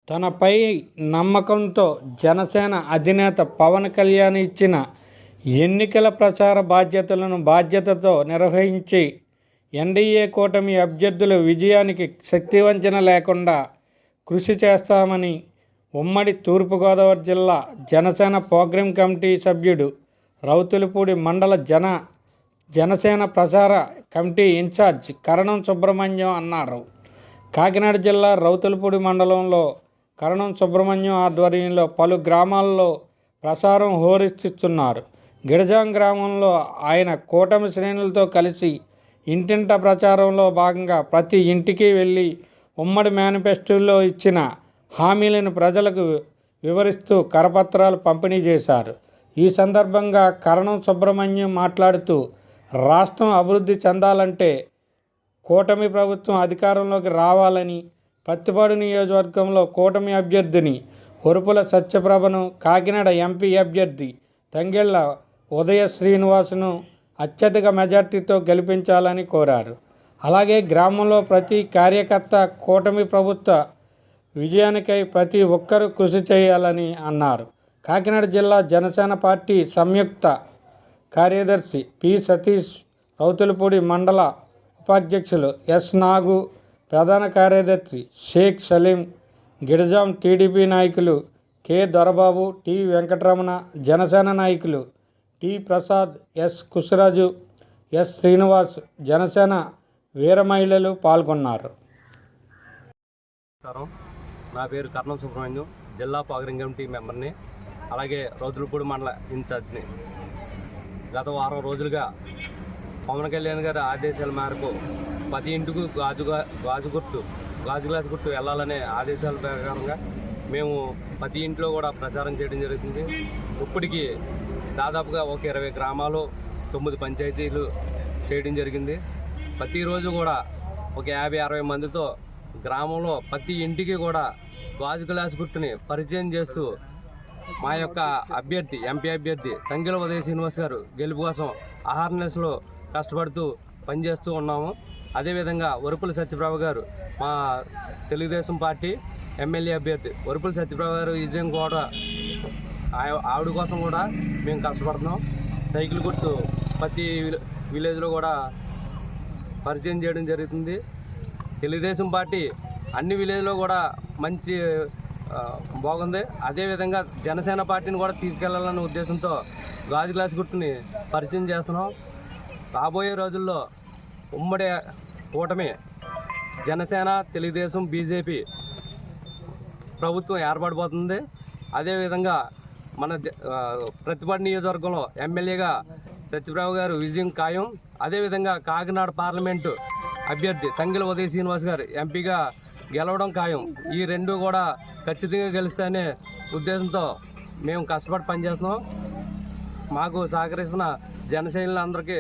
తనపై నమ్మకంతో జనసేన అధినేత పవన్ కళ్యాణ్ ఇచ్చిన ఎన్నికల ప్రచార బాధ్యతతో నిర్వహించి ఎన్డీఏ కూటమి అభ్యర్థుల విజయానికి శక్తివంచన లేకుండా కృషి చేస్తామని ఉమ్మడి తూర్పుగోదావరి జిల్లా జనసేన ప్రోగ్రాం కమిటీ సభ్యుడు రౌతులపూడి మండల జనసేన ప్రచార కమిటీ ఇన్ఛార్జ్ కరణం సుబ్రహ్మణ్యం అన్నారు. కాకినాడ జిల్లా రౌతులపూడి మండలంలో కరణం సుబ్రహ్మణ్యం ఆధ్వర్యంలో పలు గ్రామాల్లో ప్రచారం హోరెత్తిస్తున్నారు. గిడజాం గ్రామంలో ఆయన కూటమి శ్రేణులతో కలిసి ఇంటింటా ప్రచారంలో భాగంగా ప్రతి ఇంటికి వెళ్ళి ఉమ్మడి మేనిఫెస్టోలో ఇచ్చిన హామీలను ప్రజలకు వివరిస్తూ కరపత్రాలు పంపిణీ చేశారు. ఈ సందర్భంగా కరణం సుబ్రహ్మణ్యం మాట్లాడుతూ రాష్ట్రం అభివృద్ధి చెందాలంటే కూటమి ప్రభుత్వం అధికారంలోకి రావాలని, పత్తిపాడు నియోజకవర్గంలో కూటమి అభ్యర్థిని ఒరుపుల సత్యప్రభను, కాకినాడ ఎంపీ అభ్యర్థి తంగెళ్ల ఉదయ శ్రీనివాసును అత్యధిక మెజార్టీతో గెలిపించాలని కోరారు. అలాగే గ్రామంలో ప్రతి కార్యకర్త కూటమి ప్రభుత్వ విజయానికై ప్రతి ఒక్కరూ కృషి చేయాలని అన్నారు. కాకినాడ జిల్లా జనసేన పార్టీ సంయుక్త కార్యదర్శి పి సతీష్, రౌతులపూడి మండల ఉపాధ్యక్షులు ఎస్ నాగు, ప్రధాన కార్యదర్శి షేక్ సలీం, గిడజాం టీడీపీ నాయకులు కె దొరబాబు, టి వెంకటరమణ, జనసేన నాయకులు T Prasad, S Kusharaju, S Srinivas, Janasena వీర మహిళలు పాల్గొన్నారు. నా పేరు కరణం సుబ్రహ్మణ్యం, జిల్లా ప్రోగ్రాం కమిటీ మెంబర్ని, అలాగే రౌతులపూడి మండల ఇన్ఛార్జ్ని. గత వారం రోజులుగా పవన్ కళ్యాణ్ గారి ఆదేశాల మేరకు ప్రతి ఇంటికి గాజు గ్లాస్ గుర్తు వెళ్ళాలనే ఆదేశాల ప్రకారంగా మేము ప్రతి ఇంట్లో కూడా ప్రచారం చేయడం జరుగుతుంది. ఇప్పటికీ దాదాపుగా ఒక 20 గ్రామాలు, 9 పంచాయతీలు చేయడం జరిగింది. ప్రతిరోజు కూడా ఒక 50-60 మందితో గ్రామంలో ప్రతి ఇంటికి కూడా గాజు గ్లాస్ గుర్తుని పరిచయం చేస్తూ మా యొక్క అభ్యర్థి, ఎంపీ అభ్యర్థి తంగెళ్ల ఉదయ శ్రీనివాస్ గారు గెలుపు కోసం అహర్నెస్లో కష్టపడుతూ పనిచేస్తూ ఉన్నాము. అదేవిధంగా ఒరుపుల సత్యప్రభ గారు, మా తెలుగుదేశం పార్టీ ఎమ్మెల్యే అభ్యర్థి ఒరుపుల సత్యప్రభ గారు విజయం కూడా ఆవిడ కోసం కూడా మేము కష్టపడుతున్నాం. సైకిల్ గుర్తు ప్రతి విలేజ్లో కూడా పరిచయం చేయడం జరుగుతుంది. తెలుగుదేశం పార్టీ అన్ని విలేజ్లో కూడా మంచి బాగుంది. అదేవిధంగా జనసేన పార్టీని కూడా తీసుకెళ్లాలనే ఉద్దేశంతో గాజు గ్లాస్ గుర్తుని పరిచయం చేస్తున్నాం. రాబోయే రోజుల్లో ఉమ్మడి కూటమి జనసేన, తెలుగుదేశం, బీజేపీ ప్రభుత్వం ఏర్పడిపోతుంది. అదేవిధంగా మన ప్రతిపాడు నియోజకవర్గంలో ఎమ్మెల్యేగా సత్యప్రభ గారు విజయం ఖాయం. అదేవిధంగా కాకినాడ పార్లమెంటు అభ్యర్థి తంగెళ్ల ఉదయ శ్రీనివాస్ గారు ఎంపీగా గెలవడం ఖాయం. ఈ రెండు కూడా ఖచ్చితంగా గెలుస్తాయనే ఉద్దేశంతో మేము కష్టపడి పనిచేస్తున్నాం. మాకు సహకరిస్తున్న జనసేనలందరికీ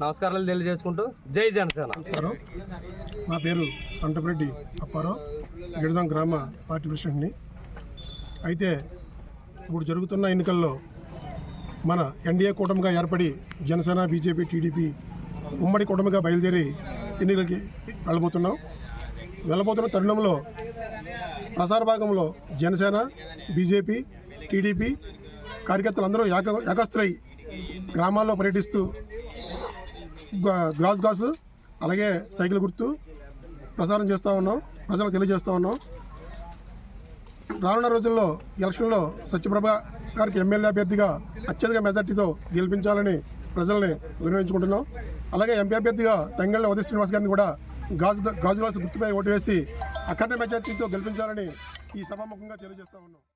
నమస్కారాలు తెలియజేసుకుంటూ జై జనసేన. నమస్కారం. నా పేరు అంటపరెడ్డి అప్పారావు, గిడజాం గ్రామ పార్టీ ప్రెసిడెంట్ని. అయితే ఇప్పుడు జరుగుతున్న ఎన్నికల్లో మన ఎన్డీఏ కూటమిగా ఏర్పడి జనసేన, బీజేపీ, టీడీపీ ఉమ్మడి కూటమిగా బయలుదేరి ఎన్నికలకి వెళ్ళబోతున్న తరుణంలో ప్రసార భాగంలో జనసేన, బీజేపీ, టీడీపీ కార్యకర్తలందరూ ఏకస్తులై గ్రామాల్లో పర్యటిస్తూ గాజు అలాగే సైకిల్ గుర్తు ప్రచారం చేస్తూ ఉన్నాం, ప్రజలకు తెలియజేస్తూ ఉన్నాం. రానున్న రోజుల్లో ఎలక్షన్లో సత్యప్రభ గారికి ఎమ్మెల్యే అభ్యర్థిగా అత్యధిక మెజార్టీతో గెలిపించాలని ప్రజల్ని వినియోగించుకుంటున్నాం. అలాగే ఎంపీ అభ్యర్థిగా తంగెళ్ల ఉదయ శ్రీనివాస్ గారిని కూడా గాజు గ్లాస్ గుర్తుపై ఓటు వేసి అఖండ మెజార్టీతో గెలిపించాలని ఈ సభాముఖంగా తెలియజేస్తూ ఉన్నాం.